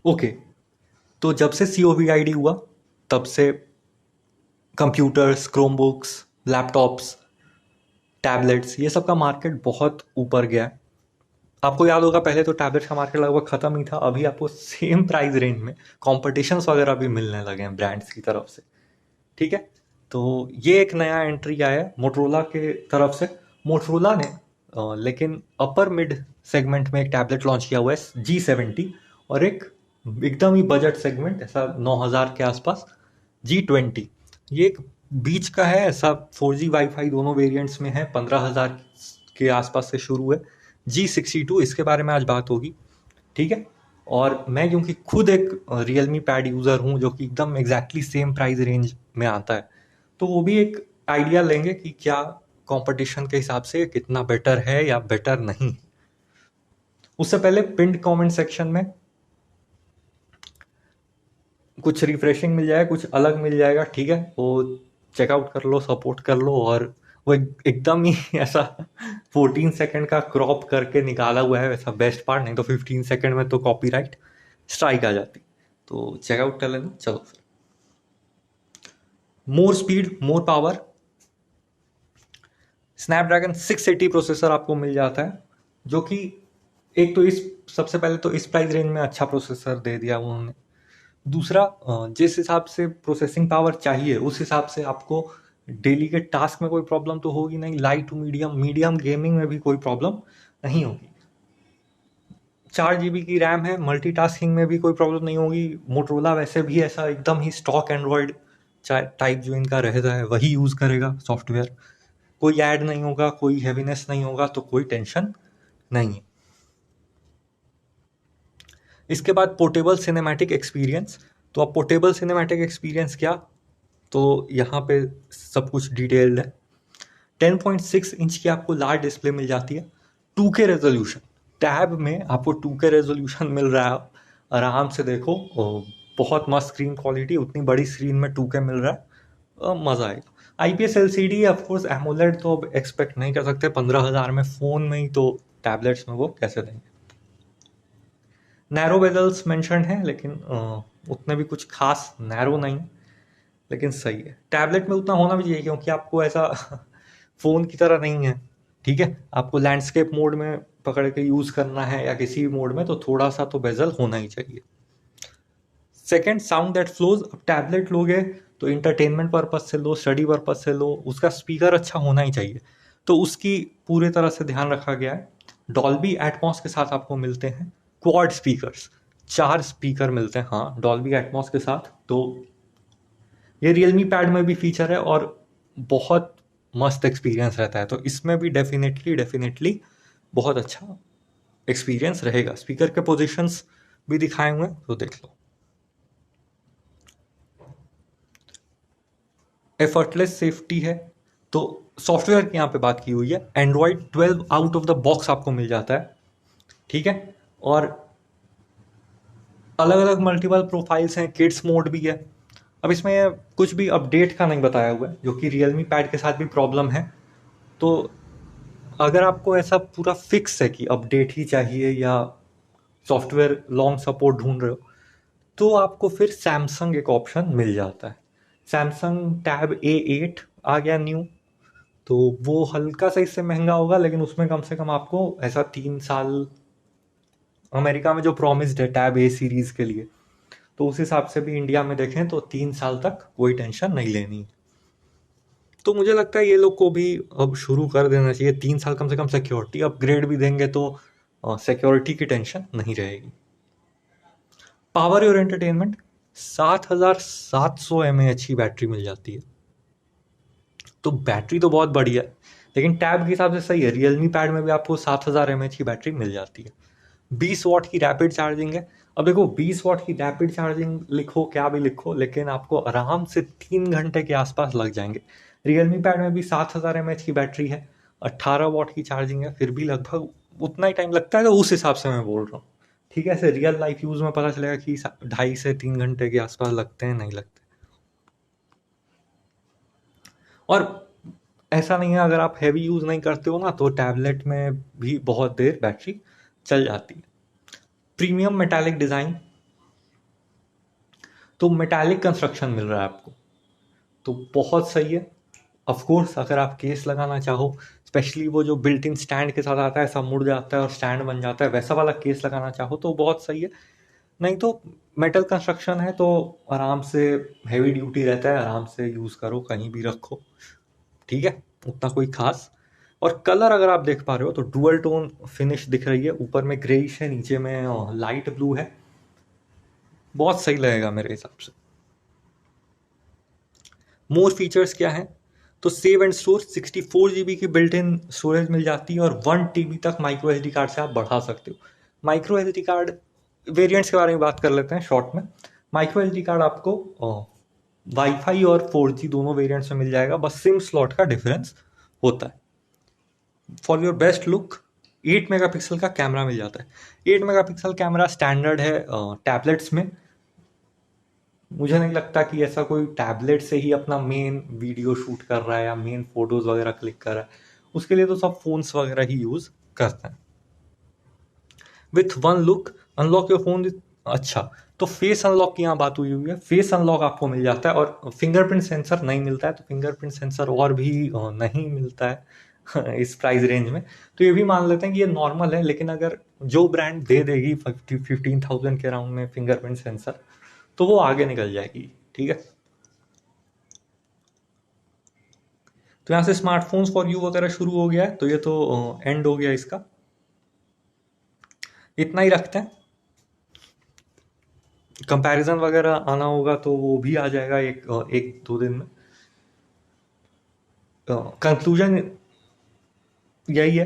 Okay, तो जब से COVID हुआ तब से कंप्यूटर्स, क्रोमबुक्स, लैपटॉप्स, टैबलेट्स, ये सब का मार्केट बहुत ऊपर गया है। आपको याद होगा पहले तो टैबलेट्स का मार्केट लगभग खत्म ही था, अभी आपको सेम प्राइस रेंज में कॉम्पिटिशन्स वगैरह भी मिलने लगे हैं ब्रांड्स की तरफ से। ठीक है, तो ये एक नया एंट्री आया है मोटरोला के तरफ से। मोटरोला ने लेकिन अपर मिड सेगमेंट में एक टैबलेट लॉन्च किया हुआ है G70, और एक एकदम ही बजट सेगमेंट ऐसा 9,000 के आसपास G20। ये एक बीच का है, ऐसा 4G वाईफाई दोनों वेरिएंट्स में है, 15,000 के आसपास से शुरू है। G62, इसके बारे में आज बात होगी। ठीक है, और मैं क्योंकि खुद एक रियलमी पैड यूज़र हूँ जो कि एकदम एग्जैक्टली सेम प्राइस रेंज में आता है, तो वो भी एक आइडिया लेंगे कि क्या कंपटीशन के हिसाब से कितना बेटर है या बेटर नहीं। उससे पहले पिंड कमेंट सेक्शन में कुछ रिफ्रेशिंग मिल जाएगा, कुछ अलग मिल जाएगा। ठीक है, वो चेकआउट कर लो, सपोर्ट कर लो। और वो एकदम ही ऐसा 14 सेकंड का क्रॉप करके निकाला हुआ है, वैसा बेस्ट पार्ट। नहीं तो 15 सेकंड में तो कॉपीराइट स्ट्राइक आ जाती। तो चेकआउट कर लेना। चलो फिर, more speed more power, Snapdragon 680 processor आपको मिल जाता है, जो कि एक तो इस सबसे पहले तो इस प्राइस रेंज में अच्छा प्रोसेसर दे दिया उन्होंने। दूसरा, जिस हिसाब से प्रोसेसिंग पावर चाहिए उस हिसाब से आपको डेली के टास्क में कोई प्रॉब्लम तो होगी नहीं, light to medium, medium gaming में भी कोई प्रॉब्लम नहीं होगी। 4 GB की रैम है, मल्टीटास्किंग में भी कोई प्रॉब्लम नहीं होगी। मोटरोला वैसे भी ऐसा एकदम ही स्टॉक एंड्रॉयड टाइप जो इनका रहता है वही यूज़ करेगा सॉफ्टवेयर। कोई ऐड नहीं होगा, कोई हैवीनेस नहीं होगा, तो कोई टेंशन नहीं है। इसके बाद पोर्टेबल सिनेमैटिक एक्सपीरियंस। तो अब पोर्टेबल सिनेमैटिक एक्सपीरियंस क्या, तो यहाँ पे सब कुछ डिटेल्ड है। 10.6 इंच की आपको लार्ज डिस्प्ले मिल जाती है, 2K रेजोल्यूशन। टैब में आपको 2K रेजोल्यूशन मिल रहा है, आराम से देखो। बहुत मस्त स्क्रीन क्वालिटी, उतनी बड़ी स्क्रीन में 2K मिल रहा है, मज़ा आएगा। IPS LCD, ऑफकोर्स एमोलेड तो अब एक्सपेक्ट नहीं कर सकते 15,000 में फ़ोन में ही, तो टैबलेट्स में वो कैसे देंगे। नैरो बेजल्स मेंशन है, लेकिन उतने भी कुछ खास नैरो नहीं, लेकिन सही है। टैबलेट में उतना होना भी चाहिए क्योंकि आपको ऐसा फ़ोन की तरह नहीं है। ठीक है, आपको लैंडस्केप मोड में पकड़ के यूज़ करना है या किसी भी मोड में, तो थोड़ा सा तो बेजल होना ही चाहिए। Second, sound that flows. अब टैबलेट लोगे तो इंटरटेनमेंट पर्पज से लो, स्टडी पर्पज से लो, उसका स्पीकर अच्छा होना ही चाहिए, तो उसकी पूरे तरह से ध्यान रखा गया है। डॉल्बी एटमॉस के साथ आपको मिलते हैं क्वाड स्पीकर्स, 4 स्पीकर मिलते हैं, हाँ, डॉल्बी एटमॉस के साथ। तो ये रियलमी पैड में भी फीचर है और बहुत मस्त एक्सपीरियंस रहता है, तो इसमें भी डेफिनेटली डेफिनेटली बहुत अच्छा एक्सपीरियंस रहेगा। स्पीकर के पोजीशंस भी दिखाए हुए हैं, तो देख लो। एफर्टलेस सेफ्टी है, तो सॉफ्टवेयर की यहाँ पे बात की हुई है। Android 12 out of the box आपको मिल जाता है। ठीक है, और अलग अलग मल्टीपल प्रोफाइल्स हैं, किड्स मोड भी है। अब इसमें कुछ भी अपडेट का नहीं बताया हुआ है, जो कि रियलमी पैड के साथ भी प्रॉब्लम है। तो अगर आपको ऐसा पूरा फिक्स है कि अपडेट ही चाहिए या सॉफ्टवेयर लॉन्ग सपोर्ट ढूंढ रहे हो, तो आपको फिर सैमसंग एक ऑप्शन मिल जाता है। सैमसंग टैब A8 आ गया न्यू, तो वो हल्का सा इससे महंगा होगा, लेकिन उसमें कम से कम आपको ऐसा 3 साल, अमेरिका में जो प्रॉमिस्ड है टैब A सीरीज के लिए, तो उस हिसाब से भी इंडिया में देखें तो 3 साल तक कोई टेंशन नहीं लेनी। तो मुझे लगता है ये लोग को भी अब शुरू कर देना चाहिए, 3 साल कम से कम सिक्योरिटी अपग्रेड भी देंगे तो सिक्योरिटी की टेंशन नहीं रहेगी। पावर और एंटरटेनमेंट, 7,700 mAh की बैटरी मिल जाती है, तो बैटरी तो बहुत बढ़िया है, लेकिन टैब के हिसाब से सही है। रियलमी पैड में भी आपको 7,000 mAh की बैटरी मिल जाती है। 20 वाट की रैपिड चार्जिंग है। अब देखो, 20 वाट की रैपिड चार्जिंग लिखो क्या भी लिखो, लेकिन आपको आराम से 3 घंटे के आसपास लग जाएंगे। रियलमी पैड में भी 7,000 mAh की बैटरी है, 18 वाट की चार्जिंग है, फिर भी लगभग उतना ही टाइम लगता है, तो उस हिसाब से मैं बोल रहा हूँ। ठीक है, ऐसे रियल लाइफ यूज़ में पता चलेगा कि 2.5 से 3 घंटे के आसपास लगते हैं, नहीं लगते। और ऐसा नहीं है, अगर आप हैवी यूज़ नहीं करते हो ना, तो टैबलेट में भी बहुत देर बैटरी चल जाती है। प्रीमियम मेटालिक डिज़ाइन, तो मेटालिक कंस्ट्रक्शन मिल रहा है आपको, तो बहुत सही है। ऑफ कोर्स अगर आप केस लगाना चाहो, स्पेशली वो जो बिल्ट इन स्टैंड के साथ आता है, ऐसा मुड़ जाता है और स्टैंड बन जाता है, वैसा वाला केस लगाना चाहो तो बहुत सही है। नहीं तो मेटल कंस्ट्रक्शन है तो आराम से, हैवी ड्यूटी रहता है, आराम से यूज़ करो, कहीं भी रखो, ठीक है, उतना कोई खास। और कलर अगर आप देख पा रहे हो तो डुअल टोन फिनिश दिख रही है, ऊपर में ग्रेइश है, नीचे में लाइट ब्लू है, बहुत सही लगेगा मेरे हिसाब से। मोर फीचर्स क्या है, तो सेव एंड स्टोर 64 GB की बिल्ट इन स्टोरेज मिल जाती है और 1 TB तक माइक्रो एस डी कार्ड से आप बढ़ा सकते हो। Micro S D card variants के बारे में बात कर लेते हैं शॉर्ट में। माइक्रो एस डी कार्ड आपको वाईफाई और 4G दोनों वेरिएंट्स में मिल जाएगा, बस सिम स्लॉट का डिफरेंस होता है। For your best look 8 megapixel का कैमरा मिल जाता है। 8 मेगापिक्सल कैमरा स्टैंडर्ड है टैबलेट्स में। मुझे नहीं लगता कि ऐसा कोई टैबलेट से ही अपना मेन वीडियो शूट कर रहा है या मेन फोटोज वगैरह क्लिक कर रहा है, उसके लिए तो सब फोन्स वगैरह ही यूज करते हैं। With one look unlock your phone. अच्छा, तो फेस अनलॉक की यहाँ बात हुई है, फेस अनलॉक आपको मिल जाता है और फिंगरप्रिंट सेंसर नहीं मिलता है, तो फिंगरप्रिंट सेंसर और भी नहीं मिलता है इस प्राइस रेंज में। तो ये भी मान लेते हैं कि ये नॉर्मल है, लेकिन अगर जो ब्रांड दे देगी 15,000 के अराउंड में फिंगरप्रिंट सेंसर, तो वो आगे निकल जाएगी, ठीक है। तो यहाँ से स्मार्टफोन्स फॉर यू वगैरह शुरू हो गया है, तो ये तो एंड हो गया इसका, इतना ही रखते हैं। कंपैरिजन वगैरह आना होगा तो वो भी आ जाएगा एक दो दिन में। कंक्लूजन यही है,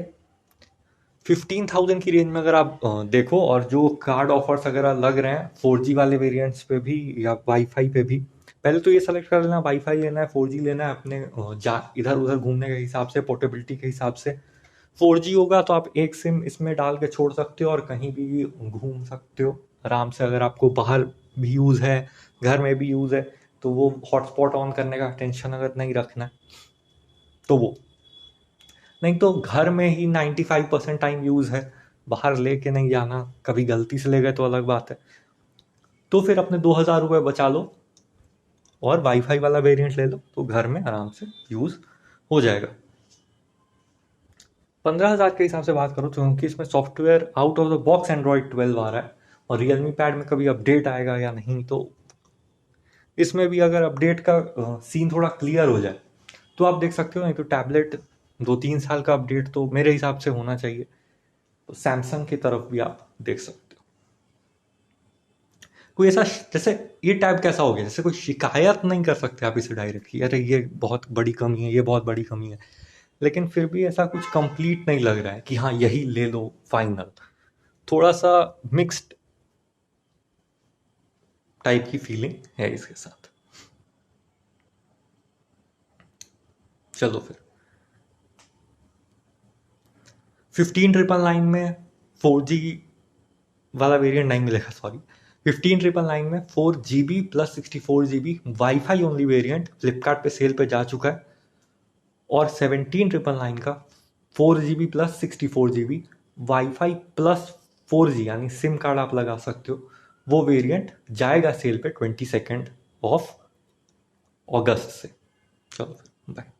15,000 की रेंज में अगर आप देखो, और जो कार्ड ऑफर्स वगैरह लग रहे हैं 4G वाले वेरिएंट्स पे भी या वाईफाई पे भी, पहले तो ये सेलेक्ट कर लेना वाईफाई लेना है 4G लेना है, अपने जा इधर उधर घूमने के हिसाब से, पोर्टेबिलिटी के हिसाब से। 4G होगा तो आप एक सिम इसमें डाल के छोड़ सकते हो और कहीं भी घूम सकते हो आराम से। अगर आपको बाहर भी यूज़ है, घर में भी यूज़ है, तो वो हॉटस्पॉट ऑन करने का टेंशन अगर नहीं रखना है तो वो, नहीं तो घर में ही 95% टाइम यूज़ है, बाहर लेके नहीं जाना, कभी गलती से ले गए तो अलग बात है, तो फिर अपने 2,000 रुपये बचा लो और वाईफाई वाला वेरिएंट ले लो, तो घर में आराम से यूज़ हो जाएगा। 15,000 के हिसाब से बात करो तो, क्योंकि इसमें software out of the box Android 12 आ रहा है, और रियलमी पैड में कभी अपडेट आएगा या नहीं, तो इसमें भी अगर अपडेट का सीन थोड़ा क्लियर हो जाए तो आप देख सकते हो, नहीं तो टैबलेट 2-3 साल का अपडेट तो मेरे हिसाब से होना चाहिए। तो सैमसंग की तरफ भी आप देख सकते हो। कोई ऐसा, जैसे ये टैब कैसा हो गया, जैसे कोई शिकायत नहीं कर सकते आप इसे डायरेक्ट कि अरे ये बहुत बड़ी कमी है, ये बहुत बड़ी कमी है, लेकिन फिर भी ऐसा कुछ कंप्लीट नहीं लग रहा है कि हाँ यही ले लो फाइनल। थोड़ा सा मिक्स्ड टाइप की फीलिंग है इसके साथ। चलो फिर 15,999 में 4G वाला वेरिएंट नहीं मिलेगा, सॉरी। 15,999 में 4GB plus 64GB wifi only variant Flipkart पे सेल पे जा चुका है, और 17,999 का 4GB plus 64GB wifi plus 4G यानी सिम कार्ड आप लगा सकते हो, वो वेरिएंट जाएगा सेल पे 22 अगस्त से। चलो फिर बाय।